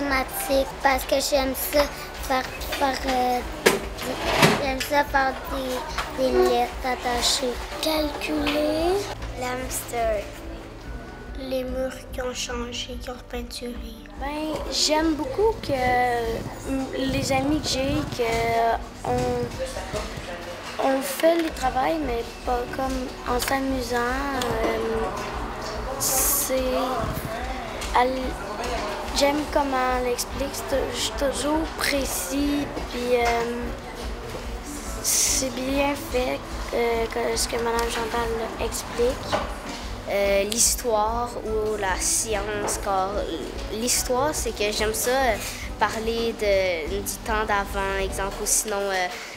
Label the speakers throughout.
Speaker 1: mathématiques parce que j'aime ça j'aime ça faire des lettres attachées. Calculer. L'hamster. Les murs qui ont changé, qui ont repeinturé.
Speaker 2: Ben, j'aime beaucoup que les amis que j'ai, on fait le travail, mais pas comme en s'amusant. J'aime comment elle explique, c'est toujours précis, puis c'est bien fait ce que Mme Chantal explique.
Speaker 3: L'histoire ou la science, car l'histoire, c'est que j'aime ça parler du temps d'avant, exemple, ou sinon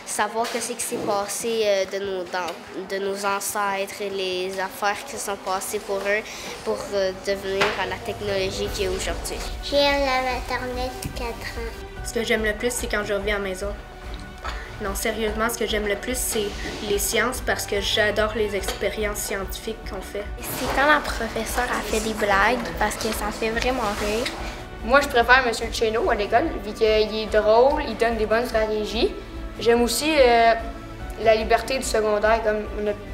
Speaker 3: savoir ce qui s'est passé de nos ancêtres et les affaires qui se sont passées pour eux pour devenir à la technologie qui est aujourd'hui.
Speaker 1: J'aime la maternelle 4 ans.
Speaker 4: Ce que j'aime le plus, c'est quand je reviens à la maison. Non, sérieusement, ce que j'aime le plus, c'est les sciences parce que j'adore les expériences scientifiques qu'on fait.
Speaker 2: C'est quand la professeure a fait des blagues parce que ça fait vraiment rire.
Speaker 5: Moi, je préfère M. Cheno à l'école, vu qu'il est drôle, il donne des bonnes stratégies. J'aime aussi la liberté du secondaire, comme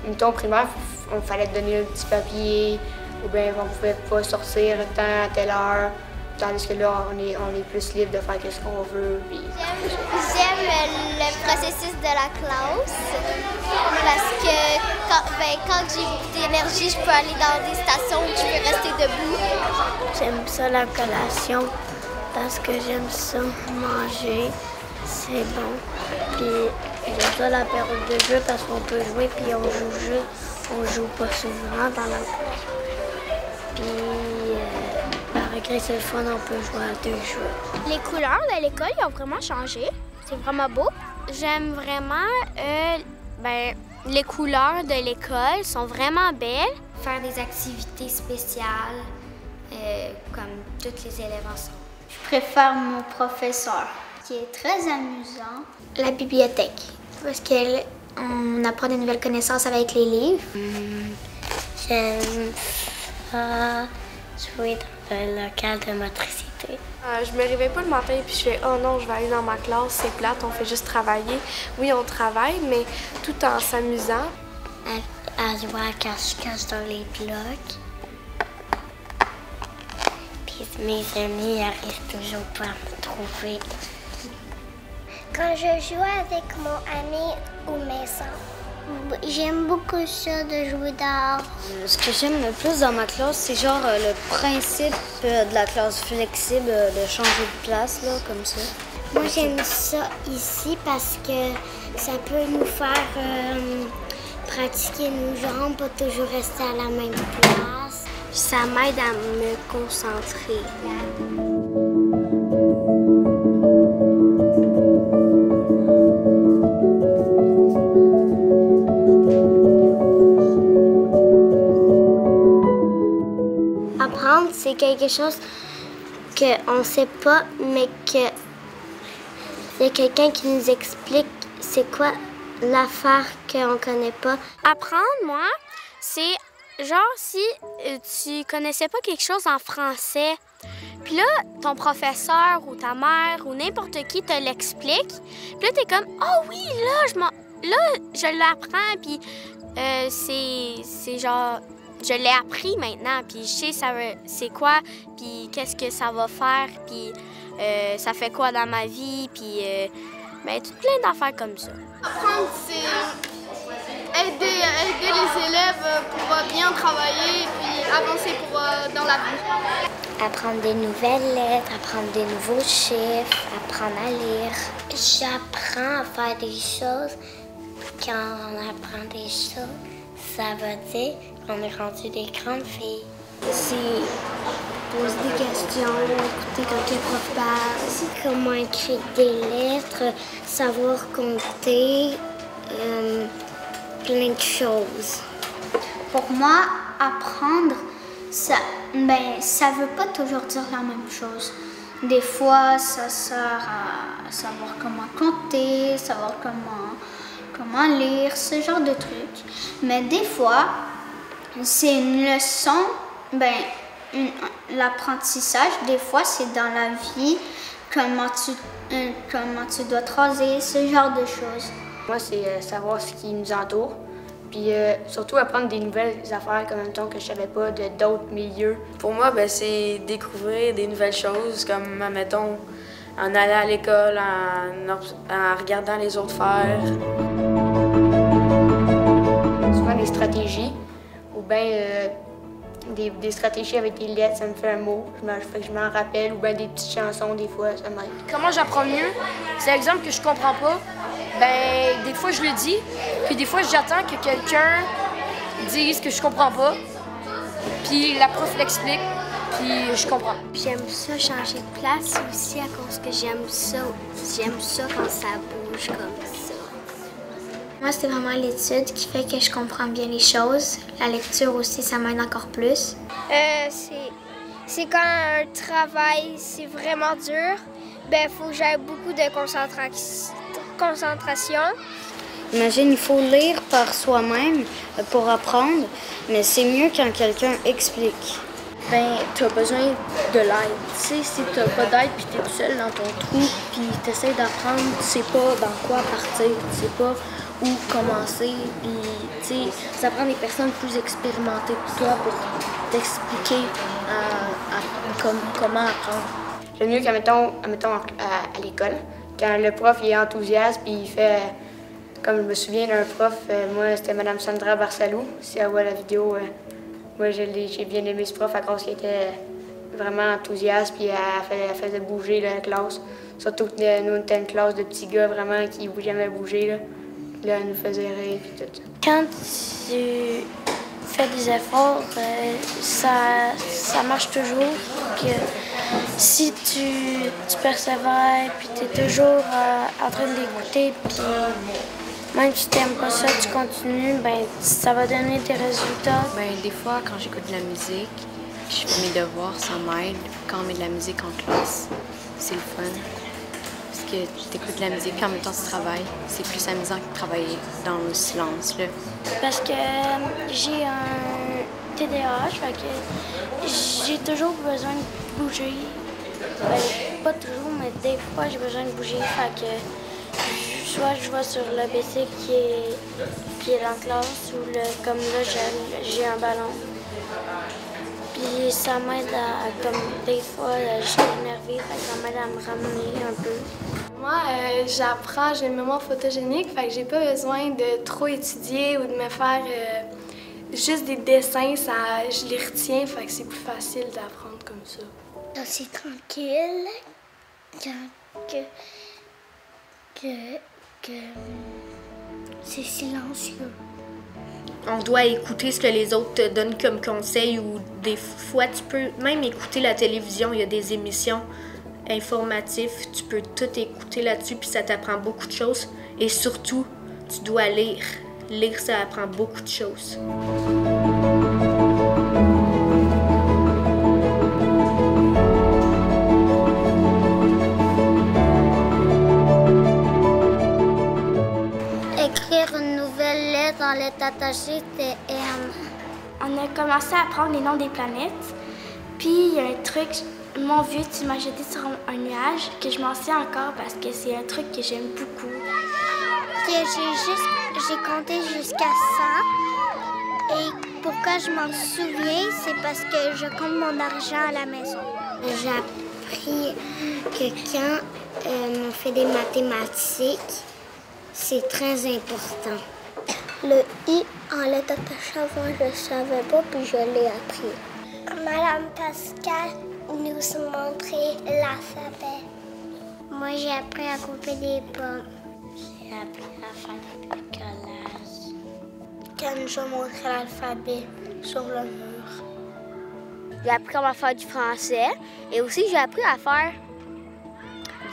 Speaker 5: mettons primaire, on fallait donner un petit papier, ou bien on pouvait pas sortir tant à telle heure. Tandis que là, on est plus libre de faire ce qu'on veut.
Speaker 1: J'aime le processus de la classe parce que quand j'ai beaucoup d'énergie, je peux aller dans des stations où je peux rester debout.
Speaker 2: J'aime ça la collation parce que j'aime ça manger, c'est bon. Puis j'aime ça la période de jeu parce qu'on peut jouer puis on joue pas souvent dans la classe. Puis c'est le fun, on peut jouer à 2 jeux.
Speaker 6: Les couleurs de l'école, ils ont vraiment changé. C'est vraiment beau. J'aime vraiment les couleurs de l'école sont vraiment belles.
Speaker 1: Faire des activités spéciales comme tous les élèves ensemble.
Speaker 7: Je préfère mon professeur, qui est très amusant.
Speaker 1: La bibliothèque, parce qu'on apprend de nouvelles connaissances avec les livres.
Speaker 2: J'aime ça jouer dans le local de motricité.
Speaker 8: Je me réveille pas le matin et puis je fais « Oh non, je vais aller dans ma classe, c'est plate, on fait juste travailler. » Oui, on travaille, mais tout en s'amusant.
Speaker 2: À jouer à cache-cache dans les blocs. Puis mes amis arrivent toujours pas à me trouver.
Speaker 1: Quand je joue avec mon ami ou mes sœurs, j'aime beaucoup ça de jouer dehors.
Speaker 3: Ce que j'aime le plus dans ma classe, c'est genre le principe de la classe flexible, de changer de place, là, comme ça.
Speaker 1: Moi, j'aime ça ici parce que ça peut nous faire pratiquer nos jambes, pas toujours rester à la même place.
Speaker 2: Ça m'aide à me concentrer.
Speaker 1: Apprendre, c'est quelque chose qu'on ne sait pas, mais qu'il y a quelqu'un qui nous explique c'est quoi l'affaire qu'on ne connaît pas.
Speaker 6: Apprendre, moi, c'est genre si tu connaissais pas quelque chose en français, puis là, ton professeur ou ta mère ou n'importe qui te l'explique, puis là, t'es comme « Oh oui, là, je l'apprends, puis c'est genre... » Je l'ai appris maintenant, puis je sais c'est quoi, puis qu'est-ce que ça va faire, puis ça fait quoi dans ma vie, puis tout plein d'affaires comme ça.
Speaker 9: Apprendre, c'est aider les élèves pour bien travailler, puis avancer dans la vie.
Speaker 1: Apprendre des nouvelles lettres, apprendre des nouveaux chiffres, apprendre à lire. J'apprends à faire des choses. Quand on apprend des choses, ça veut dire qu'on est rendu des grandes filles.
Speaker 2: C'est poser des questions, écouter quand le prof parle.
Speaker 1: C'est comment écrire des lettres, savoir compter, plein de choses.
Speaker 7: Pour moi, apprendre, ça veut pas toujours dire la même chose. Des fois, ça sert à savoir comment compter, savoir comment lire, ce genre de trucs. Mais des fois, c'est une leçon l'apprentissage, des fois, c'est dans la vie, comment tu dois te raser, ce genre de choses.
Speaker 5: Moi, c'est savoir ce qui nous entoure, puis surtout apprendre des nouvelles affaires comme mettons que je savais pas d'autres milieux.
Speaker 10: Pour moi, c'est découvrir des nouvelles choses, comme, mettons, en allant à l'école, en regardant les autres faire.
Speaker 5: Souvent des stratégies, ou bien des stratégies avec des lettres, ça me fait un mot, je m'en rappelle, ou bien des petites chansons, des fois, ça m'aide.
Speaker 11: Comment j'apprends mieux? C'est l'exemple que je comprends pas. Des fois je le dis, puis des fois j'attends que quelqu'un dise que je comprends pas, puis la prof l'explique, puis je comprends.
Speaker 6: J'aime ça changer de place aussi à cause que j'aime ça quand ça bouge comme ça. Moi, c'est vraiment l'étude qui fait que je comprends bien les choses. La lecture aussi, ça m'aide encore plus.
Speaker 2: C'est quand un travail, c'est vraiment dur, faut que j'aie beaucoup de concentration.
Speaker 12: Imagine, il faut lire par soi-même pour apprendre, mais c'est mieux quand quelqu'un explique.
Speaker 8: Tu as besoin de l'aide. Tu sais, si tu n'as pas d'aide puis tu es tout seul dans ton trou puis tu essaies d'apprendre, tu sais pas dans quoi partir, tu sais pas où commencer. Puis, tu sais, ça prend des personnes plus expérimentées que toi pour t'expliquer comment apprendre.
Speaker 5: J'aime mieux qu'à à l'école, quand le prof il est enthousiaste puis il fait. Comme je me souviens d'un prof, moi c'était Mme Sandra Barsalou, si elle voit la vidéo. Moi, j'ai bien aimé ce prof à cause qu'il était vraiment enthousiaste, puis elle faisait bouger la classe. Surtout que nous, on était une classe de petits gars vraiment qui ne bougeaient jamais bouger. Là, elle nous faisait rire, puis tout ça.
Speaker 2: Quand tu fais des efforts, ça marche toujours. Puis, si tu persévères, puis tu es toujours en train d'écouter, puis même si tu n'aimes pas ça, tu continues, ça va donner tes résultats.
Speaker 13: Des fois, quand j'écoute de la musique, je fais mes devoirs, ça m'aide. Quand on met de la musique en classe, c'est le fun. Parce que tu écoutes de la musique en même temps que tu travailles. C'est plus amusant que de travailler dans le silence. Là.
Speaker 2: Parce que j'ai un TDAH, fait que j'ai toujours besoin de bouger. Pas toujours, mais des fois, j'ai besoin de bouger. Fait que soit je vais sur le BC qui est en classe, ou comme là, j'ai un ballon. Puis ça m'aide comme des fois, je suis énervée, ça m'aide à me ramener un peu.
Speaker 8: Moi, j'apprends, j'ai une mémoire photogénique, fait que j'ai pas besoin de trop étudier ou de me faire juste des dessins, je les retiens, fait que c'est plus facile d'apprendre comme ça.
Speaker 1: C'est tranquille, que c'est silencieux.
Speaker 4: On doit écouter ce que les autres te donnent comme conseil, ou des fois tu peux même écouter la télévision, il y a des émissions informatives, tu peux tout écouter là-dessus puis ça t'apprend beaucoup de choses. Et surtout, tu dois lire. Lire, ça apprend beaucoup de choses.
Speaker 1: Écrire une nouvelle lettre en lettres attachées, c'est M.
Speaker 6: On a commencé à apprendre les noms des planètes. Puis il y a un truc, mon vieux, tu m'as jeté sur un nuage, que je m'en souviens encore parce que c'est un truc que j'aime beaucoup.
Speaker 1: J'ai compté jusqu'à 100. Et pourquoi je m'en souviens, c'est parce que je compte mon argent à la maison. J'ai appris que quand on fait des mathématiques, c'est très important. Le I en lettres attachées avant, je ne savais pas, puis je l'ai appris. Madame Pascal nous montrait l'alphabet. Moi, j'ai appris à couper des pommes. J'ai appris à faire des bricolages. Quand nous a montré l'alphabet sur le mur.
Speaker 3: J'ai appris comment faire du français et aussi j'ai appris à faire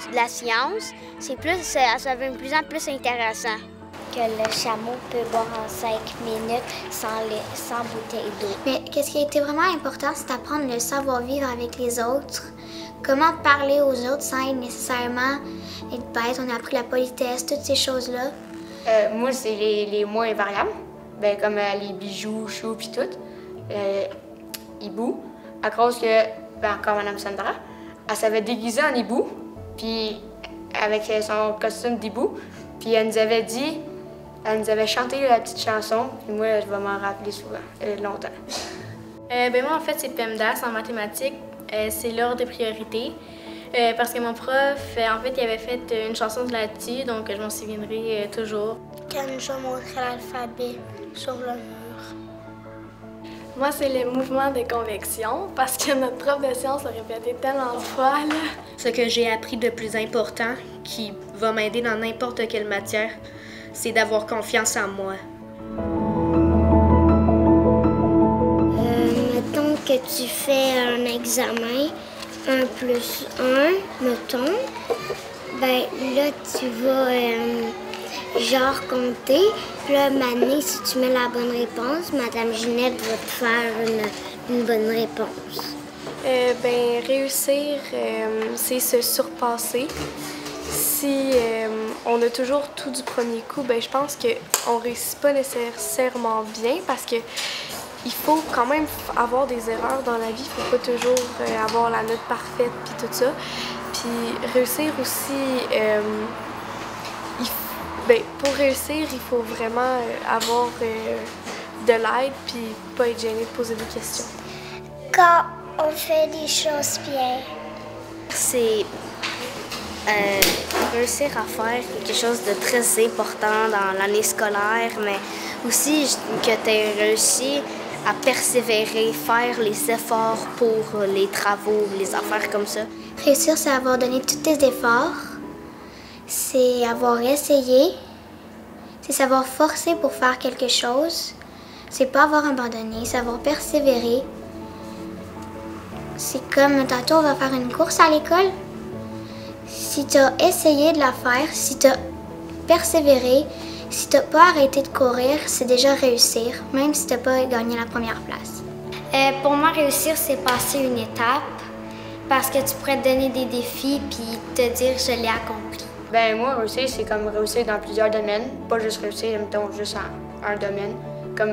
Speaker 3: de la science. Ça devient de plus en plus intéressant.
Speaker 1: Que le chameau peut boire en 5 minutes sans bouteille d'eau.
Speaker 7: Mais qu'est-ce qui a été vraiment important, c'est d'apprendre le savoir-vivre avec les autres. Comment parler aux autres sans être nécessairement être bête. On a appris la politesse, toutes ces choses-là.
Speaker 5: Moi, c'est les mots invariables, comme les bijoux, choux, puis tout. Hibou. à cause que, comme Mme Sandra, elle s'avait déguisée en hibou, puis avec son costume d'hibou, puis elle nous avait chanté la petite chanson, puis moi, je vais m'en rappeler souvent, longtemps.
Speaker 14: Moi, en fait, c'est PEMDAS en mathématiques. C'est l'ordre des priorités. Parce que mon prof, en fait, il avait fait une chanson là-dessus, donc je m'en souviendrai toujours.
Speaker 2: Quand je montrais l'alphabet sur le mur.
Speaker 9: Moi, c'est le mouvement de convection, parce que notre prof de sciences l'a répété tellement de fois. Là.
Speaker 4: Ce que j'ai appris de plus important, qui va m'aider dans n'importe quelle matière, c'est d'avoir confiance en moi.
Speaker 1: Mettons que tu fais un examen, 1 plus 1, mettons, ben là, tu vas genre compter. Puis là, Mané, si tu mets la bonne réponse, Madame Ginette va te faire une bonne réponse.
Speaker 9: Réussir, c'est se surpasser. Si on a toujours tout du premier coup, je pense qu'on ne réussit pas nécessairement bien parce que il faut quand même avoir des erreurs dans la vie. Il ne faut pas toujours avoir la note parfaite puis tout ça. Puis réussir aussi, pour réussir, il faut vraiment avoir de l'aide puis pas être gêné de poser des questions.
Speaker 1: Quand on fait des choses bien.
Speaker 3: C'est réussir à faire quelque chose de très important dans l'année scolaire, mais aussi que tu aies réussi à persévérer, faire les efforts pour les travaux, les affaires comme ça.
Speaker 7: Réussir, c'est avoir donné tous tes efforts, c'est avoir essayé, c'est savoir forcer pour faire quelque chose, c'est pas avoir abandonné, c'est avoir persévéré. C'est comme tantôt, on va faire une course à l'école. Si tu as essayé de la faire, si tu as persévéré, si tu n'as pas arrêté de courir, c'est déjà réussir, même si tu n'as pas gagné la première place.
Speaker 2: Pour moi, réussir, c'est passer une étape parce que tu pourrais te donner des défis puis te dire « je l'ai accompli ».
Speaker 5: Moi, réussir, c'est comme réussir dans plusieurs domaines, pas juste réussir, mettons, juste en un domaine. Comme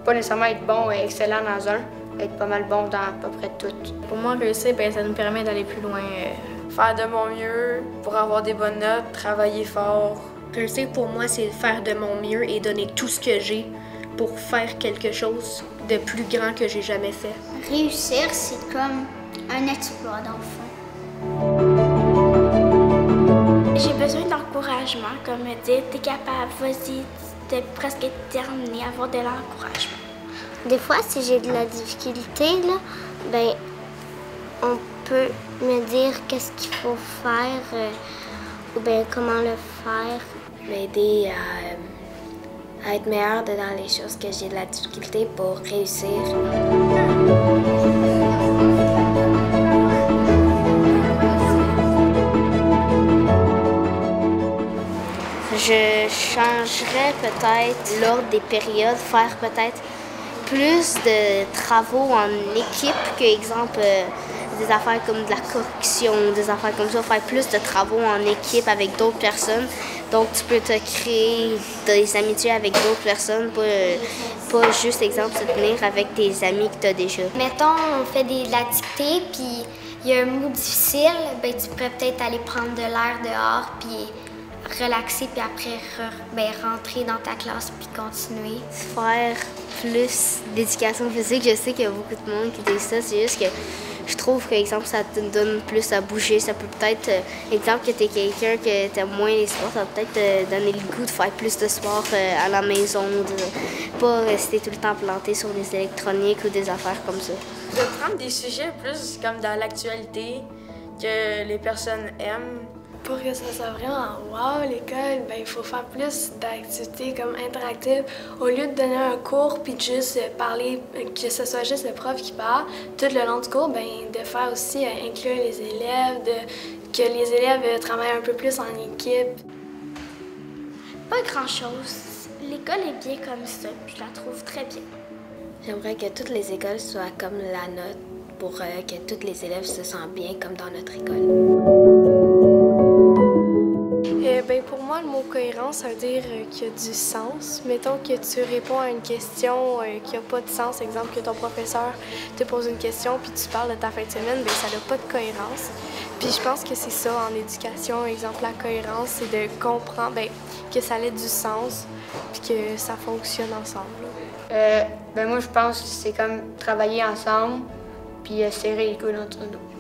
Speaker 5: pas nécessairement être bon et excellent dans un, être pas mal bon dans à peu près tout.
Speaker 14: Pour moi, réussir, ça nous permet d'aller plus loin.
Speaker 10: Faire de mon mieux pour avoir des bonnes notes, travailler fort.
Speaker 4: Réussir pour moi, c'est faire de mon mieux et donner tout ce que j'ai pour faire quelque chose de plus grand que j'ai jamais fait.
Speaker 7: Réussir, c'est comme un exploit dans le fond.
Speaker 2: J'ai besoin d'encouragement, comme me dire « t'es capable, vas-y, t'es presque terminé », avoir de l'encouragement.
Speaker 1: Des fois, si j'ai de la difficulté, là, on peut me dire qu'est-ce qu'il faut faire ou comment le faire.
Speaker 12: M'aider à être meilleure dans les choses que j'ai de la difficulté pour réussir.
Speaker 3: Je changerais peut-être l'ordre des périodes, faire peut-être plus de travaux en équipe que, exemple, des affaires comme de la correction, des affaires comme ça, faire plus de travaux en équipe avec d'autres personnes. Donc, tu peux te créer des amitiés avec d'autres personnes, pas juste, exemple, se tenir avec tes amis que tu as déjà.
Speaker 2: Mettons, on fait de la dictée, puis il y a un mot difficile, tu pourrais peut-être aller prendre de l'air dehors, puis relaxer, puis après rentrer dans ta classe, puis continuer.
Speaker 3: Faire plus d'éducation physique, je sais qu'il y a beaucoup de monde qui dit ça, c'est juste que je trouve que, exemple, ça te donne plus à bouger. Ça peut peut-être, exemple, que tu es quelqu'un que tu aimes moins les sports, ça peut peut-être te donner le goût de faire plus de sport à la maison, de pas rester tout le temps planté sur des électroniques ou des affaires comme ça.
Speaker 10: De prendre des sujets plus comme dans l'actualité que les personnes aiment.
Speaker 9: Pour que ça soit vraiment wow, l'école, il faut faire plus d'activités comme interactives. Au lieu de donner un cours puis de juste parler, que ce soit juste le prof qui parle, tout le long du cours, de faire aussi inclure les élèves, que les élèves travaillent un peu plus en équipe.
Speaker 2: Pas grand-chose. L'école est bien comme ça, je la trouve très bien.
Speaker 12: J'aimerais que toutes les écoles soient comme la nôtre pour que tous les élèves se sentent bien comme dans notre école.
Speaker 9: Pour moi, le mot cohérence, ça veut dire qu'il y a du sens. Mettons que tu réponds à une question qui n'a pas de sens. Exemple, que ton professeur te pose une question puis tu parles de ta fin de semaine, bien, ça n'a pas de cohérence. Puis je pense que c'est ça en éducation. Exemple, la cohérence, c'est de comprendre que ça ait du sens puis que ça fonctionne ensemble.
Speaker 5: Ben moi, je pense que c'est comme travailler ensemble puis serrer les coudes entre nous.